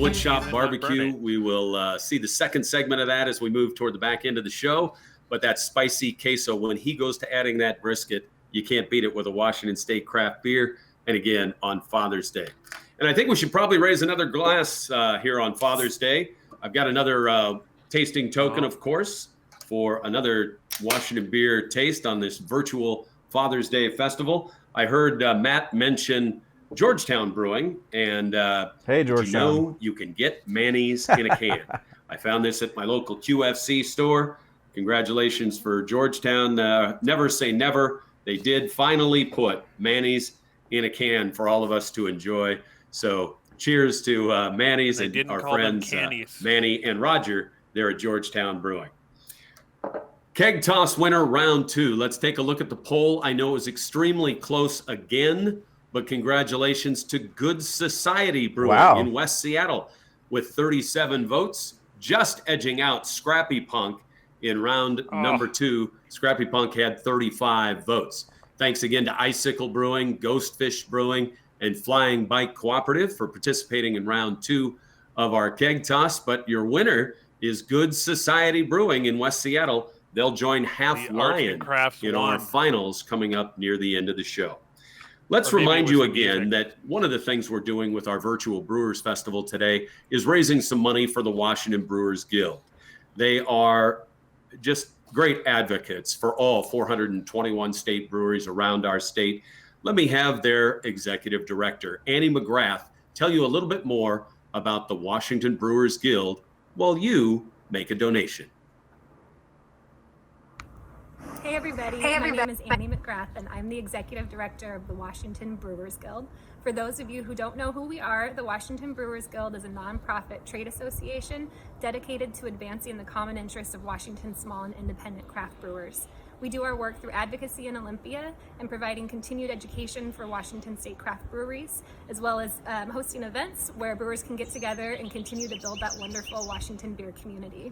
Woodshop Barbecue. We will see the second segment of that as we move toward the back end of the show. But that spicy queso, when he goes to adding that brisket, you can't beat it with a Washington State craft beer. And again, on Father's Day. And I think we should probably raise another glass here on Father's Day. I've got another tasting token, of course, for another Washington beer taste on this virtual Father's Day festival. I heard Matt mention Georgetown Brewing, and hey, Georgetown. You know you can get mayonnaise in a can. I found this at my local QFC store. Congratulations for Georgetown. Never say never. They did finally put mayonnaise in a can for all of us to enjoy. So cheers to mayonnaise and our friends Manny and Roger there at Georgetown Brewing. Keg Toss winner round 2. Let's take a look at the poll. I know it was extremely close again, but congratulations to Good Society Brewing in West Seattle with 37 votes, just edging out Scrappy Punk in round number 2. Scrappy Punk had 35 votes. Thanks again to Icicle Brewing, Ghostfish Brewing, and Flying Bike Cooperative for participating in round 2 of our Keg Toss. But your winner is Good Society Brewing in West Seattle. They'll join Half Lion in our finals coming up near the end of the show. Let's remind you again that one of the things we're doing with our virtual Brewers Festival today is raising some money for the Washington Brewers Guild. They are just great advocates for all 421 state breweries around our state. Let me have their executive director, Annie McGrath, tell you a little bit more about the Washington Brewers Guild while you make a donation. Hey everybody, my name is Annie McGrath and I'm the Executive Director of the Washington Brewers Guild. For those of you who don't know who we are, the Washington Brewers Guild is a nonprofit trade association dedicated to advancing the common interests of Washington's small and independent craft brewers. We do our work through advocacy in Olympia and providing continued education for Washington State craft breweries, as well as hosting events where brewers can get together and continue to build that wonderful Washington beer community.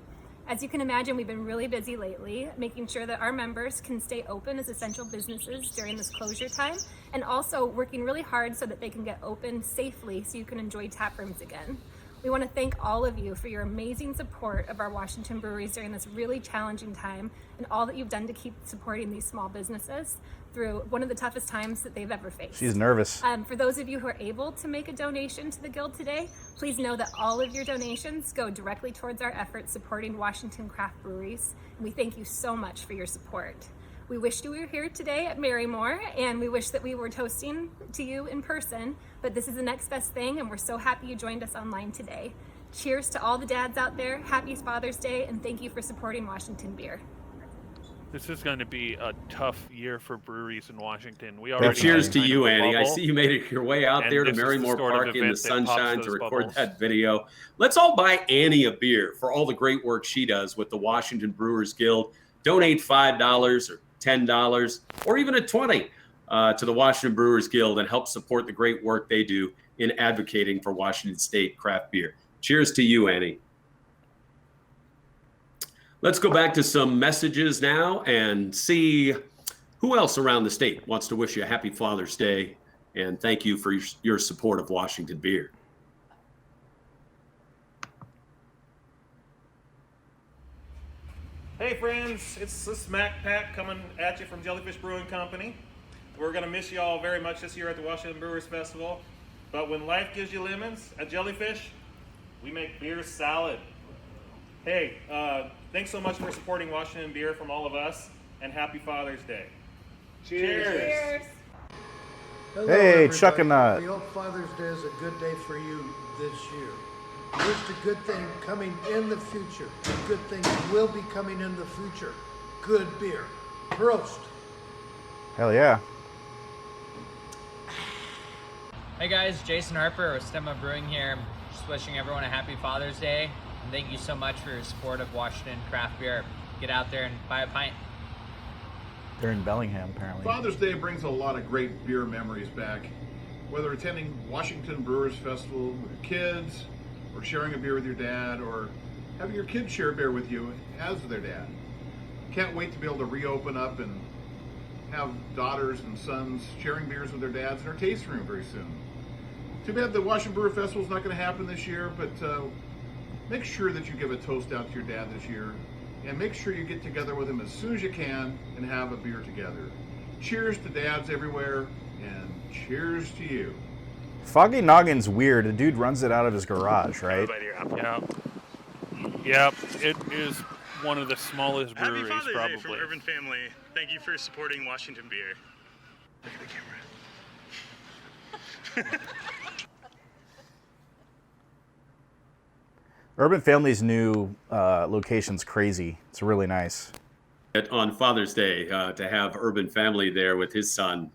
As you can imagine, we've been really busy lately, making sure that our members can stay open as essential businesses during this closure time, and also working really hard so that they can get open safely so you can enjoy tap rooms again. We want to thank all of you for your amazing support of our Washington breweries during this really challenging time and all that you've done to keep supporting these small businesses through one of the toughest times that they've ever faced. She's nervous. For those of you who are able to make a donation to the Guild today, please know that all of your donations go directly towards our efforts supporting Washington craft breweries. And we thank you so much for your support. We wish you were here today at Marymore, and we wish that we were toasting to you in person, but this is the next best thing, and we're so happy you joined us online today. Cheers to all the dads out there. Happy Father's Day, and thank you for supporting Washington beer. This is going to be a tough year for breweries in Washington. Cheers to you, Annie. I see you made it your way out there to Marymore Park in the sunshine to record that video. Let's all buy Annie a beer for all the great work she does with the Washington Brewers Guild. Donate $5 or $10 or even a $20 to the Washington Brewers Guild and help support the great work they do in advocating for Washington State craft beer. Cheers to you, Annie. Let's go back to some messages now and see who else around the state wants to wish you a happy Father's Day and thank you for your support of Washington beer. Hey friends, it's the Smack Pack coming at you from Jellyfish Brewing Company. We're going to miss you all very much this year at the Washington Brewers Festival. But when life gives you lemons at Jellyfish, we make beer salad. Hey, thanks so much for supporting Washington beer from all of us, and happy Father's Day. Cheers. Cheers. Hello, hey, everybody. Chuck and We hope Father's Day is a good day for you this year. Wish a good thing coming in the future. Good things will be coming in the future. Good beer. Prost. Hell yeah. Hey guys, Jason Harper with Stemma Brewing here. Just wishing everyone a happy Father's Day. And thank you so much for your support of Washington craft beer. Get out there and buy a pint. They're in Bellingham, apparently. Father's Day brings a lot of great beer memories back. Whether attending Washington Brewers Festival with your kids, or sharing a beer with your dad, or having your kids share beer with you as their dad. Can't wait to be able to reopen up and have daughters and sons sharing beers with their dads in our tasting room very soon. Too bad the Washington Brewer Festival is not going to happen this year, but make sure that you give a toast out to your dad this year, and make sure you get together with him as soon as you can and have a beer together. Cheers to dads everywhere, and cheers to you. Foggy Noggin's weird. The dude runs it out of his garage, right? Yep. It is one of the smallest breweries, Happy Father's probably. Day from Urban Family. Thank you for supporting Washington beer. Look at the camera. Urban Family's new location's crazy. It's really nice. On Father's Day, to have Urban Family there with his son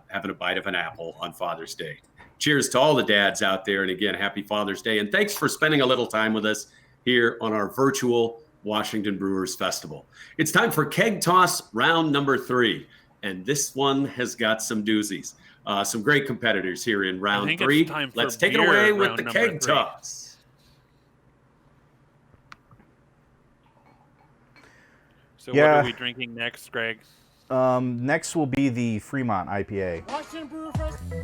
having a bite of an apple on Father's Day. Cheers to all the dads out there. And again, happy Father's Day. And thanks for spending a little time with us here on our virtual Washington Brewers Festival. It's time for Keg Toss round number 3. And this one has got some doozies. Some great competitors here in round 3. Let's take it away with the Keg Toss. So what are we drinking next, Greg? Next will be the Fremont IPA. Washington Brewer Festival.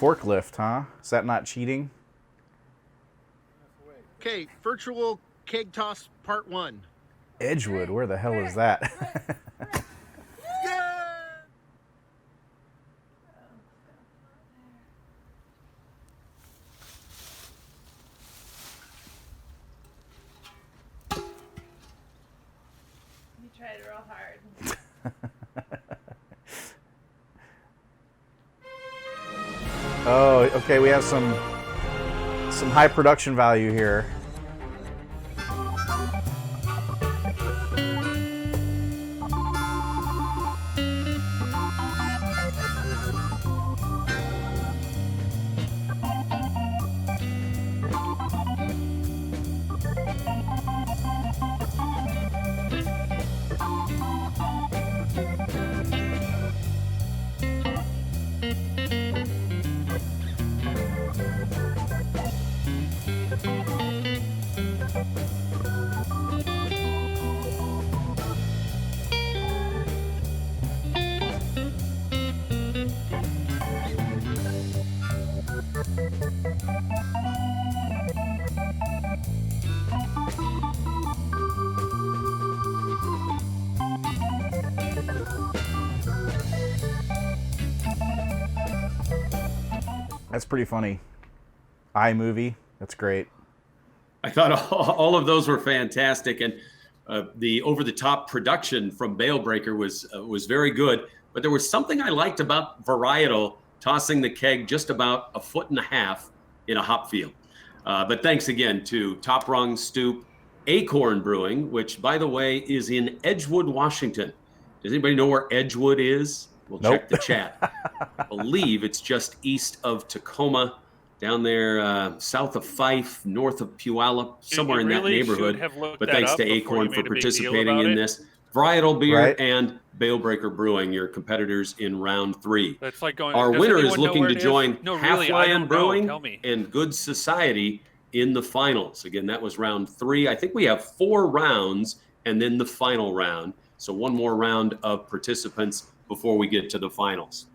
Forklift, huh? Is that not cheating? Okay, virtual keg toss part 1. Edgewood, where the hell is that? You tried real hard. Oh, okay, we have some high production value here. That's pretty funny. iMovie, that's great. I thought all of those were fantastic, and the over-the-top production from Bale Breaker was very good. But there was something I liked about Varietal tossing the keg just about 1.5 feet in a hop field. But thanks again to Top Rung Stoop Acorn Brewing, which, by the way, is in Edgewood, Washington. Does anybody know where Edgewood is? We'll check the chat. I believe it's just east of Tacoma, down there south of Fife, north of Puyallup, somewhere in that neighborhood. But thanks to Acorn for participating in this. Varietal Beer and Bale Breaker Brewing, your competitors in round 3. That's like going, our winner is looking to join no, Half really, Lion Brewing Tell me. and Good Society in the finals. Again, that was round 3. I think we have 4 rounds and then the final round. So one more round of participants before we get to the finals.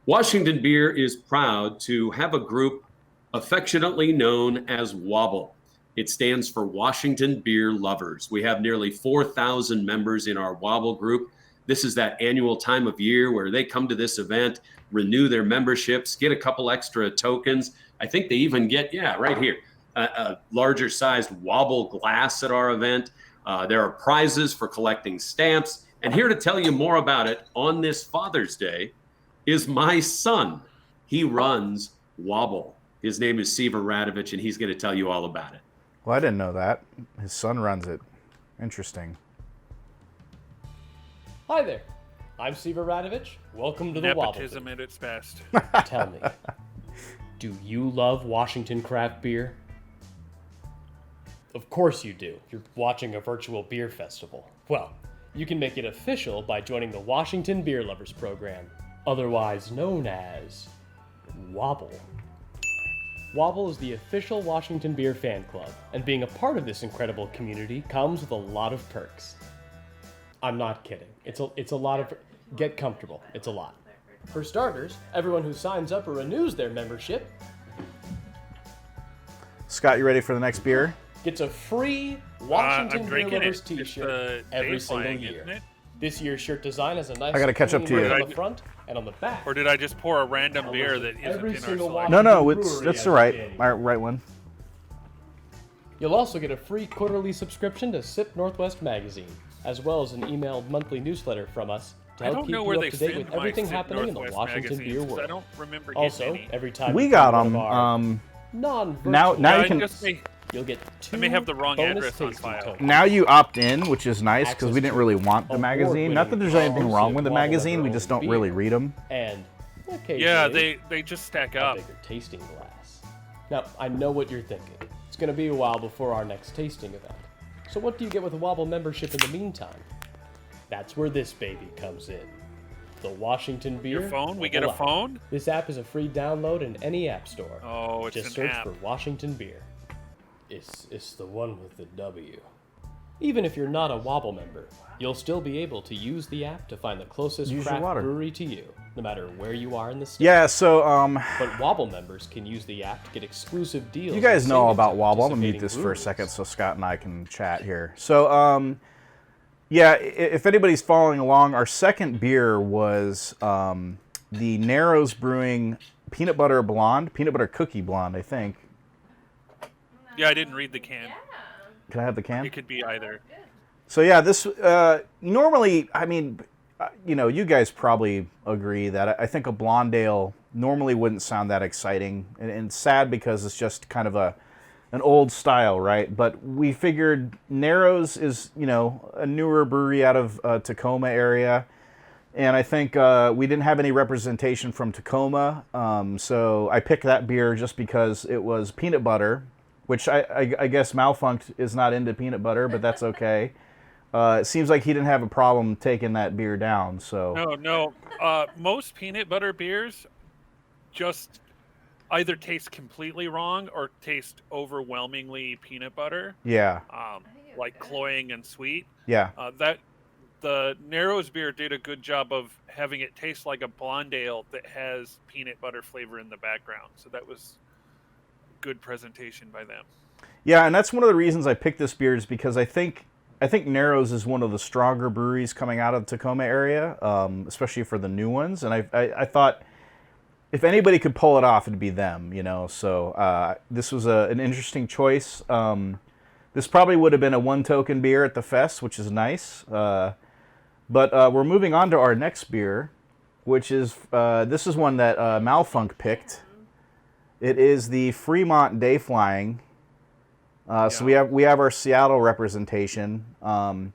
Washington Beer is proud to have a group affectionately known as WABL. It stands for Washington Beer Lovers. We have nearly 4,000 members in our WABL group. This is that annual time of year where they come to this event, renew their memberships, get a couple extra tokens. I think they even get, right here, a larger sized WABL glass at our event. There are prizes for collecting stamps. And here to tell you more about it on this Father's Day is my son. He runs WABL. His name is Siva Radovich, and he's going to tell you all about it. Well, I didn't know that. His son runs it. Interesting. Hi there. I'm Siva Radovich. Welcome to the WABL. Nepotism at its best. Tell me, do you love Washington craft beer? Of course you do. You're watching a virtual beer festival. Well, you can make it official by joining the Washington Beer Lovers Program, otherwise known as WABL. WABL is the official Washington Beer fan club, and being a part of this incredible community comes with a lot of perks. I'm not kidding. It's a lot of... Get comfortable. It's a lot. For starters, everyone who signs up or renews their membership... Scott, you ready for the next beer? Gets a free Washington Beer Lovers it. t-shirt every single year. This year's shirt design has a nice... I gotta catch up to you. On the front and on the back. Or did I just pour a random beer that isn't every in our single selection? No, it's the right one. You'll also get a free quarterly subscription to Sip Northwest magazine, as well as an emailed monthly newsletter from us to help keep you up to date with everything happening in the Washington beer world. I don't remember Also, every time we you got come to them. one of our Now non-virtual you can. You'll get 2 I may have the wrong bonus address on tasting file. tokens. Now you opt in, which is nice because we Access didn't to really want the magazine. Not that there's anything wrong with the exclusive magazine, we WABL just don't beer. really read them. And occasionally, Yeah, they just stack a up. bigger tasting glass. Now, I know what you're thinking. It's going to be a while before our next tasting event. So what do you get with a WABL membership in the meantime? That's where this baby comes in. The Washington Beer. Your phone? We get a mobile app. phone? This app is a free download in any app store. Oh, it's Just an search app. for Washington Beer. It's the one with the W. Even if you're not a WABL member, you'll still be able to use the app to find the closest Use your craft water. brewery to you, no matter where you are in the state. Yeah, so But WABL members can use the app to get exclusive deals. you guys and know all savings about at WABL. I'm gonna mute participating this for a breweries. second so Scott and I can chat here. So yeah, if anybody's following along, our second beer was the Narrows Brewing Peanut Butter Cookie Blonde, I think. Yeah, I didn't read the can. Can I have the can? It could be either. So yeah, this normally, I mean, you guys probably agree that I think a blonde ale normally wouldn't sound that exciting, and it's sad because it's just kind of an old style, right? But we figured Narrows is a newer brewery out of Tacoma area, and I think we didn't have any representation from Tacoma, so I picked that beer just because it was peanut butter, which I guess Malfunct is not into peanut butter, but that's okay. It seems like he didn't have a problem taking that beer down. So No. Most peanut butter beers just either taste completely wrong or taste overwhelmingly peanut butter. Yeah. Like cloying and sweet. Yeah. The Narrows beer did a good job of having it taste like a blonde ale that has peanut butter flavor in the background. So that was good presentation by them. Yeah, and that's one of the reasons I picked this beer is because I think Narrows is one of the stronger breweries coming out of the Tacoma area, especially for the new ones. And I thought if anybody could pull it off, it'd be them, So this was an interesting choice. This probably would have been a one token beer at the fest, which is nice. But we're moving on to our next beer, which is this is one that Malfunct picked. It is the Fremont Day Flying. So we have our Seattle representation, and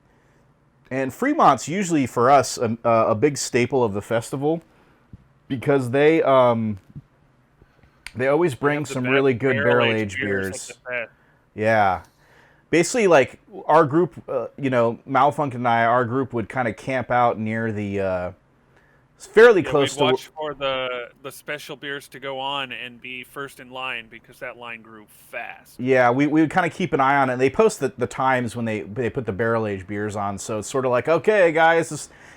Fremont's usually for us a big staple of the festival because they always bring some really good barrel-aged beers. Yeah, basically like our group, Malfunct and our group would kind of camp out near the fairly close to watch for the special beers to go on and be first in line because that line grew fast. Yeah, we would kind of keep an eye on it. They post the times when they put the barrel-aged beers on, so it's sort of like, okay, guys,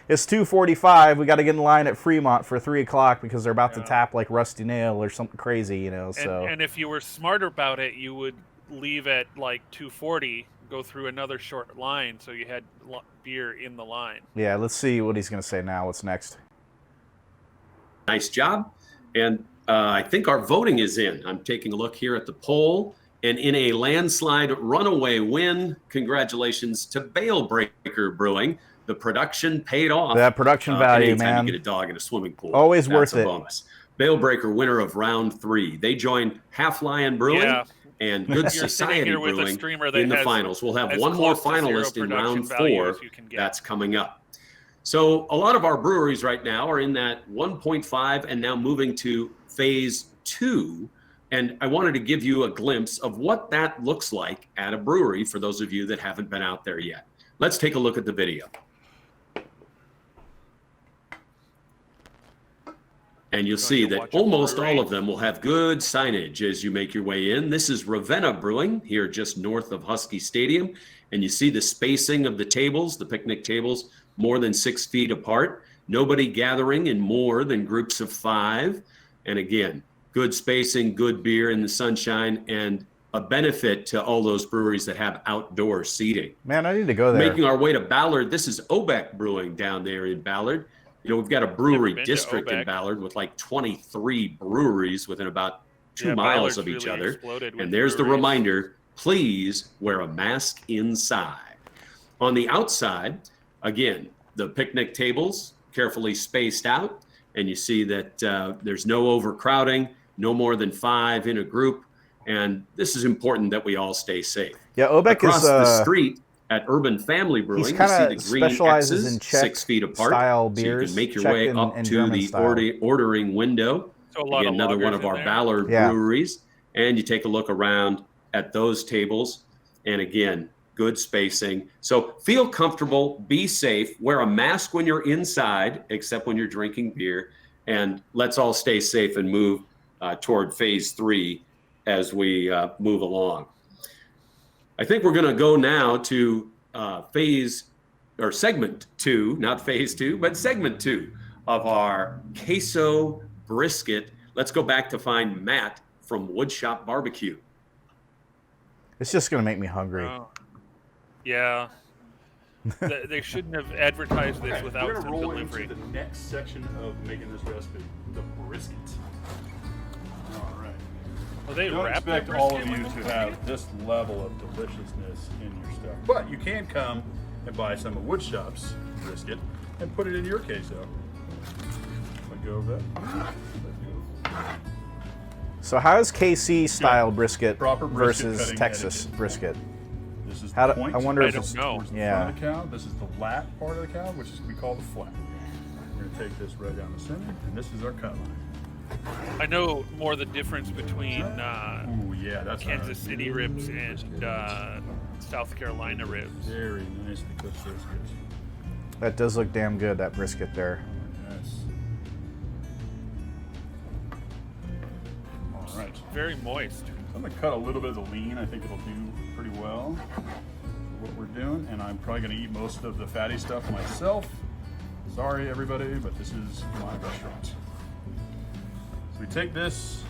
it's 2:45. We got to get in line at Fremont for 3 o'clock because they're about to tap like Rusty Nail or something crazy, So and if you were smart about it, you would leave at like 2:40, go through another short line, so you had beer in the line. Yeah, let's see what he's going to say now. What's next? Nice job. And I think our voting is in. I'm taking a look here at the poll. And in a landslide runaway win, congratulations to Bale Breaker Brewing. The production paid off. That production value, anytime man. you get a dog in a swimming pool. Always that's worth a it. bonus. Bale Breaker, winner of round 3. They join Half Lion Brewing and Good Society Brewing in the finals. We'll have one more finalist in round 4 that's coming up. So a lot of our breweries right now are in that 1.5 and now moving to phase 2. And I wanted to give you a glimpse of what that looks like at a brewery for those of you that haven't been out there yet. Let's take a look at the video. And you'll see that almost all of them will have good signage as you make your way in. This is Ravenna Brewing here just north of Husky Stadium. And you see the spacing of the tables, the picnic tables, more than 6 feet apart. Nobody gathering in more than groups of 5. And again, good spacing, good beer in the sunshine, and a benefit to all those breweries that have outdoor seating. Man, I need to go there. Making our way to Ballard, this is Obeck Brewing down there in Ballard. You know, we've got a brewery district in Ballard with like 23 breweries within about 2 miles of each other. And there's the reminder, please wear a mask inside. On the outside, again, the picnic tables carefully spaced out. And you see that there's no overcrowding, no more than 5 in a group. And this is important that we all stay safe. Yeah, Obeck across is the street at Urban Family Brewing. He you see the green specializes X's in Czech 6 feet apart, style so you beers, can make your Czech way and up to German the style. ordering window. So a lot Again, of another one lagers of our in there. Ballard breweries, and you take a look around at those tables, and again, good spacing. So feel comfortable, be safe, wear a mask when you're inside, except when you're drinking beer, and let's all stay safe and move toward phase 3 as we move along. I think we're going to go now to segment 2, not phase 2, but segment 2 of our queso brisket. Let's go back to find Matt from Woodshop Barbecue. It's just going to make me hungry. Yeah. They shouldn't have advertised this without we're some gonna roll delivery. into the next section of making this recipe, the brisket. All right. Well, they don't wrap their expect all of brisket you with to the have this level of deliciousness in your stuff, but you can come and buy some of Woodshop's brisket and put it in your queso. Let go of that. Let go. So how is KC style brisket Proper brisket versus cutting Texas etiquette. brisket? This is How the do, point. I wonder I if don't it's know. Towards the yeah. front of the cow. This is the lat part of the cow, which is we call the flat. We're going to take this right down the center, and this is our cut line. I know more the difference between Ooh, yeah, that's Kansas City ribs and South Carolina ribs. Very nicely cooked briskets. That does look damn good, that brisket there. Yes. All right. Very moist. I'm going to cut a little bit of the lean. I think it'll do pretty well for what we're doing. And I'm probably going to eat most of the fatty stuff myself. Sorry, everybody, but this is my restaurant. So we take this.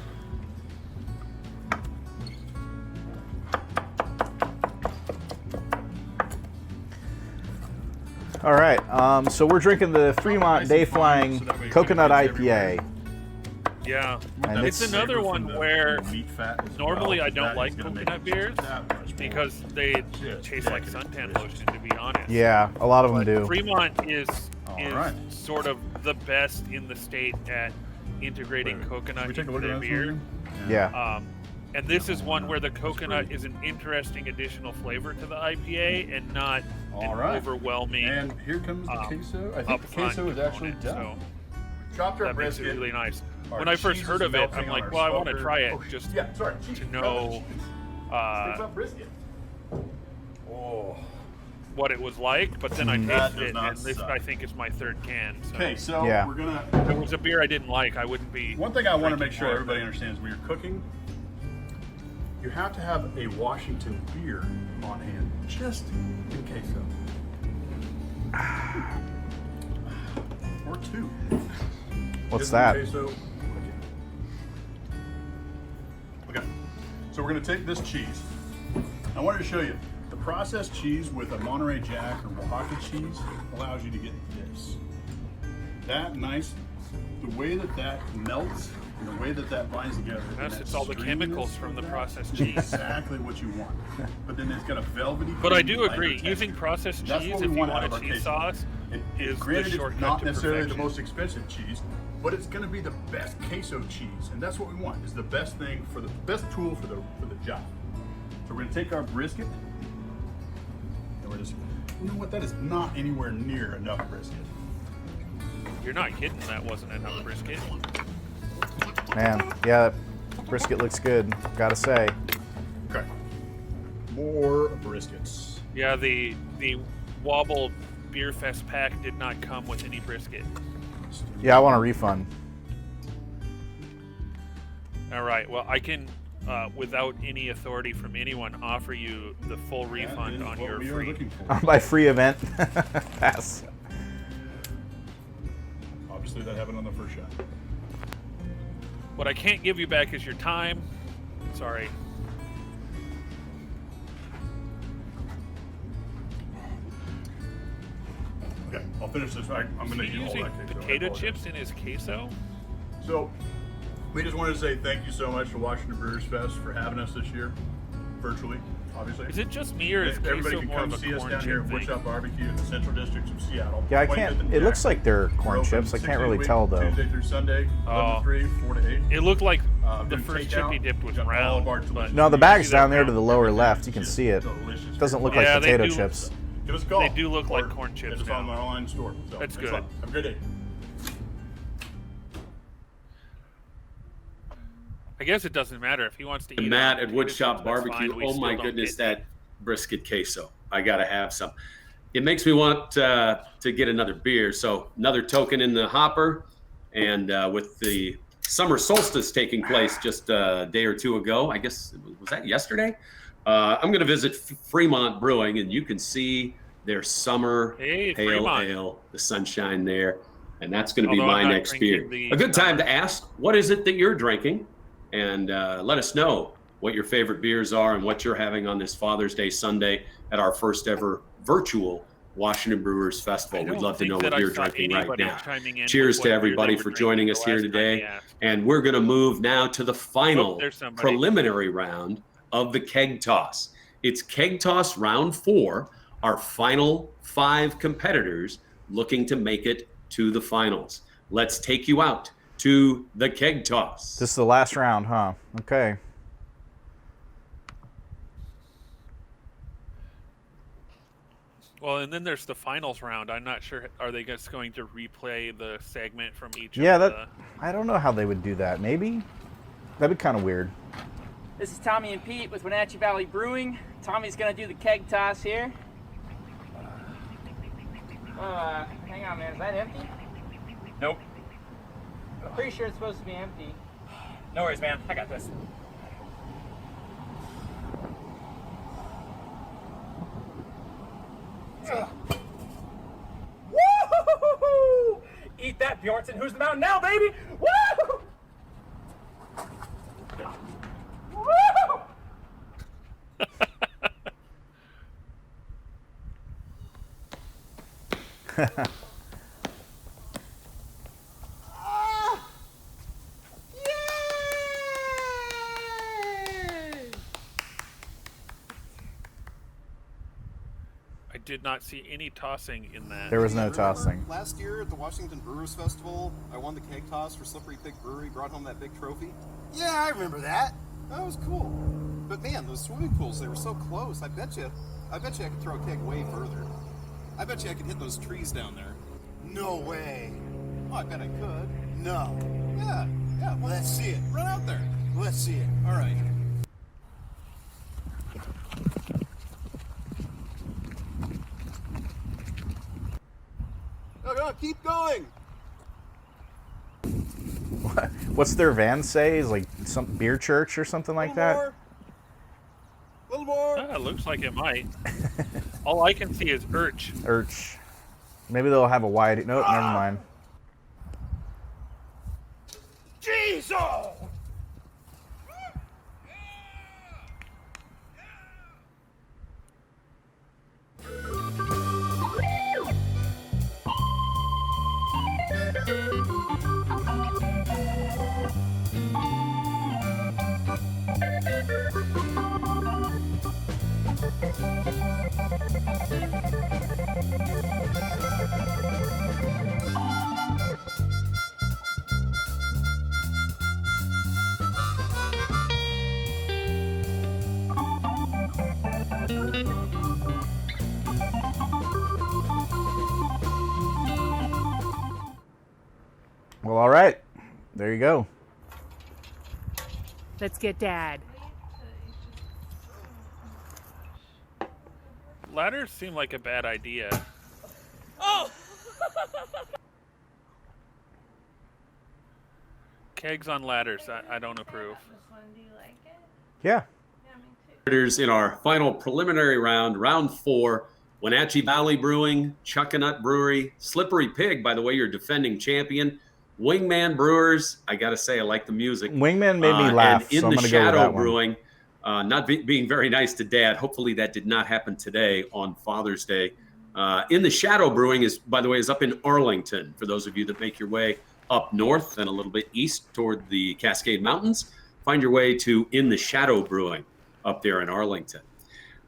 All right, so we're drinking the Fremont Day Flying Coconut IPA. Yeah, And it's another one where meat fat as normally well, I don't that like is gonna make coconut it beers that much more because they just taste like decadent suntan delicious. lotion, to be honest. Yeah, a lot of them But do. Fremont is right. sort of the best in the state at integrating coconut we take a into look their at that beer. Yeah. And this is one where the coconut is an interesting additional flavor to the IPA and not an overwhelming. And here comes the queso. I think the upfront queso is actually component, done. So Chopped our that makes brisket. it really nice. Our When I first cheese heard is of it, melting I'm on like, our well, I want to smoker. try it Oh, just yeah, sorry, cheese. to know Think about brisket. Oh. what it was like. But then I That tasted does it, not and this suck. I think is my 3rd can. So Okay, so Yeah. we're gonna. if it was a beer I didn't like, I wouldn't be. One thing I want to make drinking sure more of everybody it. understands when you're cooking, you have to have a Washington beer on hand, just in case of. Or 2. What's Just that? in case of. Okay, so we're going to take this cheese. I wanted to show you the processed cheese with a Monterey Jack or Oaxaca cheese allows you to get this. That nice, the way that melts and the way that binds together. and Yes, that it's all the chemicals stringiness from of the that processed is cheese. Exactly what you want. But then it's got a velvety. But I creamy do agree, lighter using texture. processed That's cheese what if we you want want out a of our cheese queso. sauce is the Granted, it's shortcut not to necessarily the perfection. most expensive cheese. but it's going to be the best queso cheese, and that's what we want. Is the best thing for the best tool for the job. So we're going to take our brisket, and we're just, you know what? That is not anywhere near enough brisket. You're not kidding. That wasn't enough brisket. Man, yeah, brisket looks good. Gotta say. Okay. More briskets. Yeah, the WABL Beer Fest pack did not come with any brisket. Yeah, I want a refund. All right. Well, I can, without any authority from anyone, offer you the full refund on your free. On my free event pass. Obviously, that happened on the first shot. What I can't give you back is your time. Sorry. Okay, I'll finish this. I'm going to eat all Using that queso. potato chips in his queso? So, we just wanted to say thank you so much to Washington Brewers Fest for having us this year, virtually, obviously. Is it just me, or is everybody queso can more come of a see us corn down here chip at thing? Woodshop Barbecue in the Central District of Seattle. Yeah, I 25th can't. and It looks Jackson. like they're We're corn open chips. I 6 can't days a really week, tell though. Tuesday through Sunday, 11 to 3, 4 to 8. It looked like the doing first takeout. chip he dipped was Got all of round. our But delicious No, the you bag's see that down there to round? the lower left. You can see it. Delicious. It doesn't look Yeah, like they potato do. chips. Give us a call. They do look like or corn chips Hit us now. on our online store. So, That's thanks a good. lot. Have a good day. I guess it doesn't matter if he wants to eat. Matt it. at Woodshop That's Barbecue. fine. We Oh still my don't goodness, get- that brisket queso. I gotta have some. It makes me want to get another beer. So another token in the hopper, and with the summer solstice taking place just a day or two ago, I guess was that yesterday? I'm going to visit Fremont Brewing, and you can see their summer pale Fremont. ale, the sunshine there, and that's going to be Although my I'm not next beer. drinking the A good time summer. to ask, what is it that you're drinking? And let us know what your favorite beers are and what you're having on this Father's Day Sunday at our first ever virtual Washington Brewers Festival. We'd don't love to think know that what I you're saw drinking right anybody now. chiming in Cheers with to what beer everybody they for were joining drinking us the here last time today. he asked. And we're going to move now to the final there's somebody. preliminary round of the keg toss. It's keg toss round 4, our final 5 competitors looking to make it to the finals. Let's take you out to the keg toss. This is the last round, huh? Okay. Well, and then there's the finals round. I'm not sure. Are they just going to replay the segment from each? Yeah, of that. I don't know how they would do that. Maybe that'd be kind of weird. This is Tommy and Pete with Wenatchee Valley Brewing. Tommy's gonna do the keg toss here. Hang on, man. Is that empty? Nope. I'm pretty sure it's supposed to be empty. No worries, man. I got this. Woo! Eat that, Bjornson. Who's the mountain now, baby? Woo! Woo! I did not see any tossing in that. There was no tossing. Last year at the Washington Brewers Festival, I won the keg toss for Slippery Pig Brewery, brought home that big trophy. Yeah, I remember that. That was cool. But man, those swimming pools, they were so close. I bet you I could throw a keg way further. I bet you I could hit those trees down there. No way. Oh, I bet I could. No. Yeah. Well, let's see it. Run out there. Let's see it. All right. No, keep going. What's their van say? Is like some beer church or something like that? A little more. It looks like it might. All I can see is Urch. Urch. Maybe they'll have a wide. Nope, never mind. Jesus! Well, all right. There you go. Let's get Dad. Ladders seem like a bad idea. Oh! Kegs on ladders, I don't approve. Do you like it? Yeah. In our final preliminary round, round 4, Wenatchee Valley Brewing, Chuckanut Brewery, Slippery Pig, by the way, your defending champion, Wingman Brewers. I got to say, I like the music. Wingman made me laugh, And in so I'm the going to go with Shadow that one. Brewing, being very nice to Dad. Hopefully that did not happen today on Father's Day. In the Shadow Brewing is, by the way, is up in Arlington. For those of you that make your way up north and a little bit east toward the Cascade Mountains, find your way to In the Shadow Brewing up there in Arlington.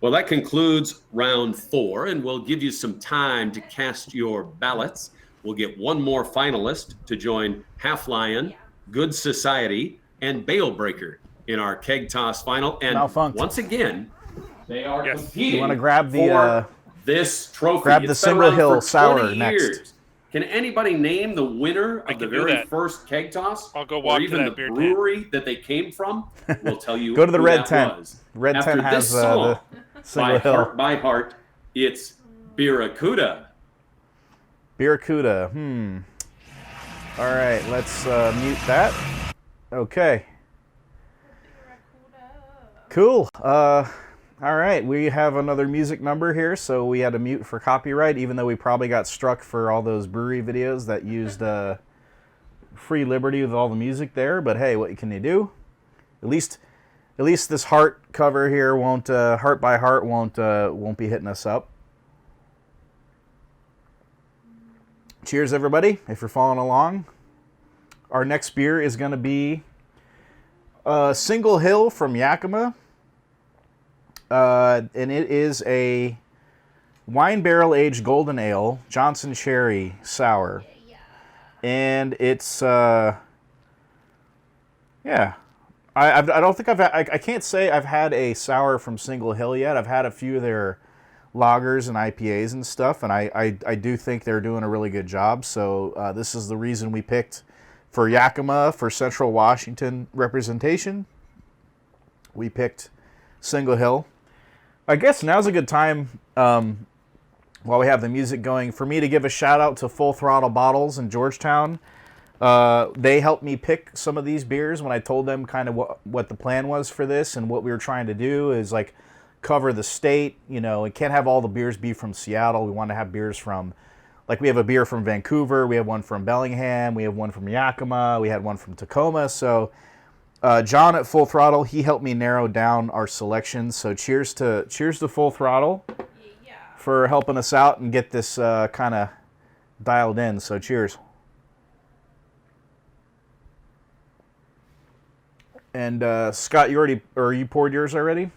Well, that concludes round 4, and we'll give you some time to cast your ballots. We'll get one more finalist to join Half Lion, Good Society, and Bale Breaker in our keg toss final. And Malfunct. once again, they are competing You want to grab the for this trophy. grab the It's been Single around Hill for Sour 20 next. years. Can anybody name the winner of the can do very that. first keg toss? I'll go walk or to even that the beer tent. brewery that they came from? We'll tell you. Go to the who Red that Tent. was. Red After Tent has this song, the Single by Hill. Heart by Heart, it's Barracuda. Barracuda. All right, let's mute that. Okay. Cool. All right, we have another music number here, so we had to mute for copyright, even though we probably got struck for all those brewery videos that used free liberty with all the music there. But hey, what can you do? At least this heart cover here won't Heart by Heart won't be hitting us up. Cheers, everybody! If you're following along, our next beer is going to be Single Hill from Yakima. And it is a wine barrel aged golden ale, Johnson Cherry Sour. And it's, yeah. I don't think I can't say I've had a sour from Single Hill yet. I've had a few of their lagers and IPAs and stuff, and I do think they're doing a really good job. So this is the reason we picked for Yakima, for Central Washington representation. We picked Single Hill. I guess now's a good time, while we have the music going, for me to give a shout out to Full Throttle Bottles in Georgetown. They helped me pick some of these beers when I told them kind of what the plan was for this, and what we were trying to do is like cover the state. You know, we can't have all the beers be from Seattle. We want to have beers from, like we have a beer from Vancouver, we have one from Bellingham, we have one from Yakima, we had one from Tacoma. So John at Full Throttle, he helped me narrow down our selection. So cheers to Full Throttle for helping us out and get this kind of dialed in. So cheers. And Scott, you poured yours already?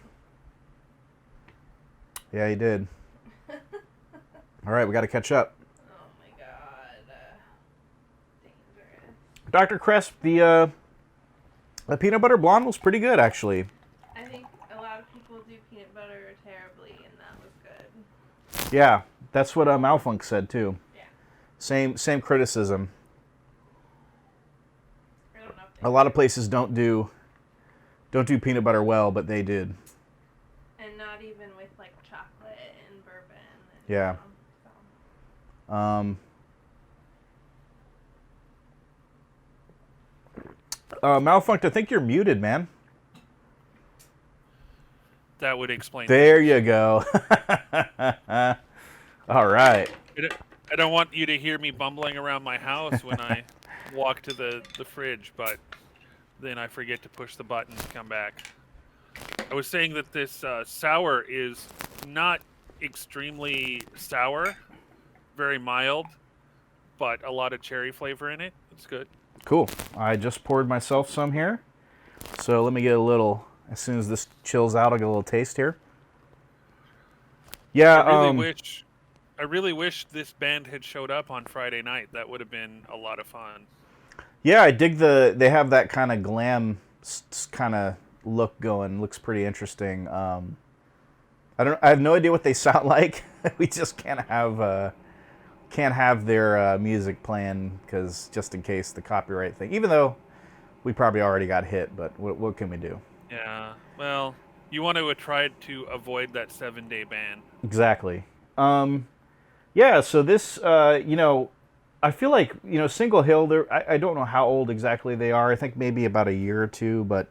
Yeah, you did. All right, we got to catch up. Oh my god. Dangerous. Dr. Cresp, the peanut butter blonde was pretty good, actually. I think a lot of people do peanut butter terribly, and that was good. Yeah, that's what Malfunct said too. Yeah. Same criticism. A lot of places don't do peanut butter well, but they did. And not even with like chocolate and bourbon. And, Yeah. Malfunct, I think you're muted, man. That would explain. There you go. All right. I don't want you to hear me bumbling around my house when I walk to the fridge, but then I forget to push the button to come back. I was saying that this sour is not extremely sour, very mild, but a lot of cherry flavor in it. It's good. Cool. I just poured myself some here. So let me get a little, as soon as this chills out, I'll get a little taste here. Yeah. I really wish this band had showed up on Friday night. That would have been a lot of fun. Yeah, I dig they have that kind of glam kind of look going. Looks pretty interesting. I have no idea what they sound like. We just kind of have can't have their music playing because just in case the copyright thing. Even though we probably already got hit, but what can we do? Yeah. Well, you want to try to avoid that 7-day ban. Exactly. Yeah. So this, you know, I feel like, you know, Single Hill. I don't know how old exactly they are. I think maybe about a year or two. But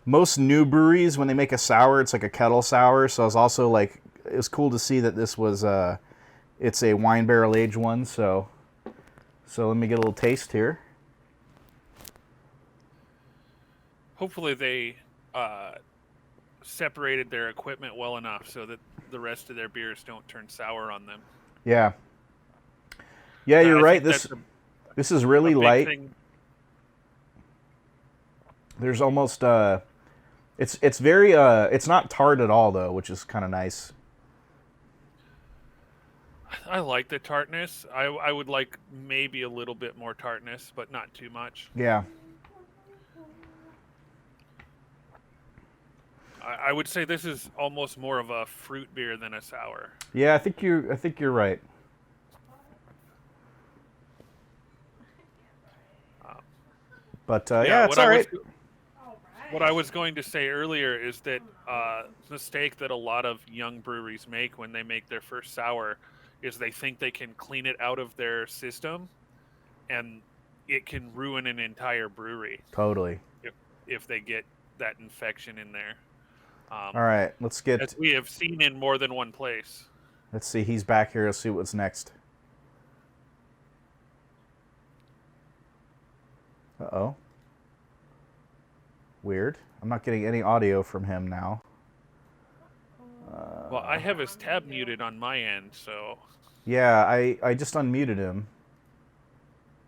most new breweries, when they make a sour, it's like a kettle sour. So I was also like, it was cool to see that this was it's a wine barrel aged one. So let me get a little taste here. Hopefully they separated their equipment well enough so that the rest of their beers don't turn sour on them. Yeah. Yeah, you're right. This is really light. Thing. There's almost it's very it's not tart at all though, which is kind of nice. I like the tartness. I would like maybe a little bit more tartness, but not too much. Yeah. I would say this is almost more of a fruit beer than a sour. Yeah, I think you're right. But yeah, it's all right. What I was going to say earlier is that mistake that a lot of young breweries make when they make their first sour is they think they can clean it out of their system, and it can ruin an entire brewery. Totally. If they get that infection in there. All right, let's get. As we have seen in more than one place. Let's see. He's back here. Let's see what's next. Uh-oh. Weird. I'm not getting any audio from him now. Well, I have his tab muted on my end, so... Yeah, I just unmuted him.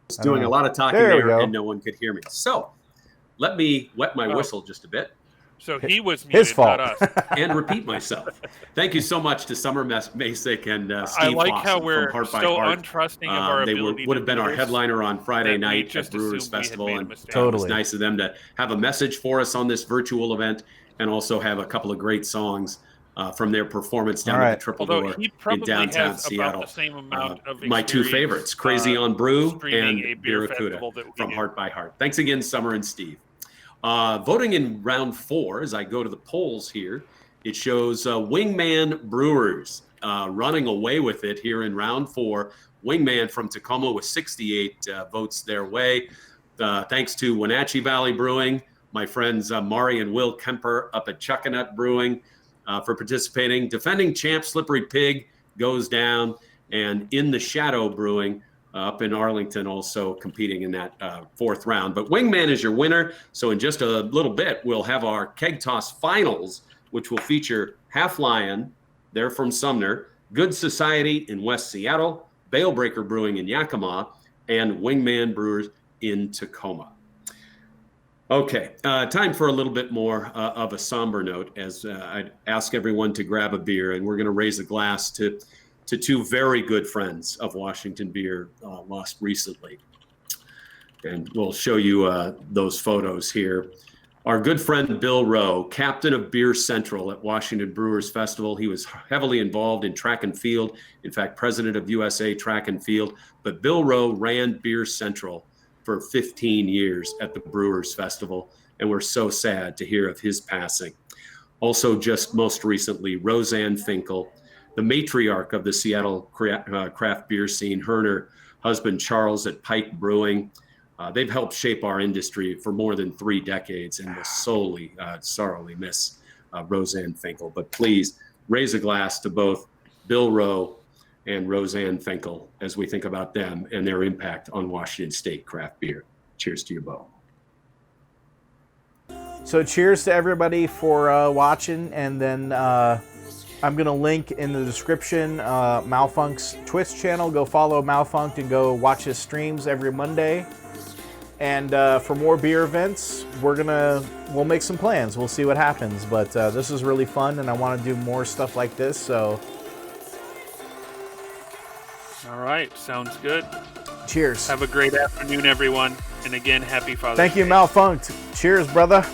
Just doing a lot of talking there and no one could hear me. So, let me wet my whistle just a bit. So he was muted, his fault. not us. And repeat myself. Thank you so much to Summer Masick and Steve I like Fossen how we're from Heart by so Heart. untrusting of our ability would have been our to headliner on Friday night at just Brewers assumed we had Festival. made a And mistake. it was nice of them to have a message for us on this virtual event and also have a couple of great songs from their performance down at the Triple Door in downtown Seattle. The same amount of my two favorites, Crazy on Brew streaming a and beer Barracuda festival that we from do. Heart by Heart. Thanks again, Summer and Steve. Voting in round 4, as I go to the polls here, it shows Wingman Brewers running away with it here in round 4. Wingman from Tacoma with 68 votes their way. Thanks to Wenatchee Valley Brewing, my friends Mari and Will Kemper up at Chuckanut Brewing for participating. Defending champ Slippery Pig goes down, and In the Shadow Brewing up in Arlington also competing in that 4th round. But Wingman is your winner. So in just a little bit, we'll have our Keg Toss Finals, which will feature Half Lion, they're from Sumner, Good Society in West Seattle, Bailbreaker Brewing in Yakima, and Wingman Brewers in Tacoma. Okay, time for a little bit more of a somber note as I'd ask everyone to grab a beer, and we're going to raise a glass to two very good friends of Washington Beer lost recently. And we'll show you those photos here. Our good friend Bill Rowe, captain of Beer Central at Washington Brewers Festival. He was heavily involved in track and field, in fact, president of USA Track and Field. But Bill Rowe ran Beer Central for 15 years at the Brewers Festival, and we're so sad to hear of his passing. Also, just most recently, Roseanne Finkel, the matriarch of the Seattle craft beer scene, her and her husband Charles at Pike Brewing. They've helped shape our industry for more than 3 decades, and we'll sorrowfully miss Roseanne Finkel. But please raise a glass to both Bill Rowe and Roseanne Finkel as we think about them and their impact on Washington State craft beer. Cheers to you both. So cheers to everybody for watching, and then I'm going to link in the description Malfunct's Twitch channel. Go follow Malfunct and go watch his streams every Monday. And for more beer events, we'll make some plans. We'll see what happens. But this is really fun, and I want to do more stuff like this. So, all right, sounds good. Cheers. Have a great afternoon, everyone. And again, happy Father's Day. Thank you, Malfunct. Cheers, brother.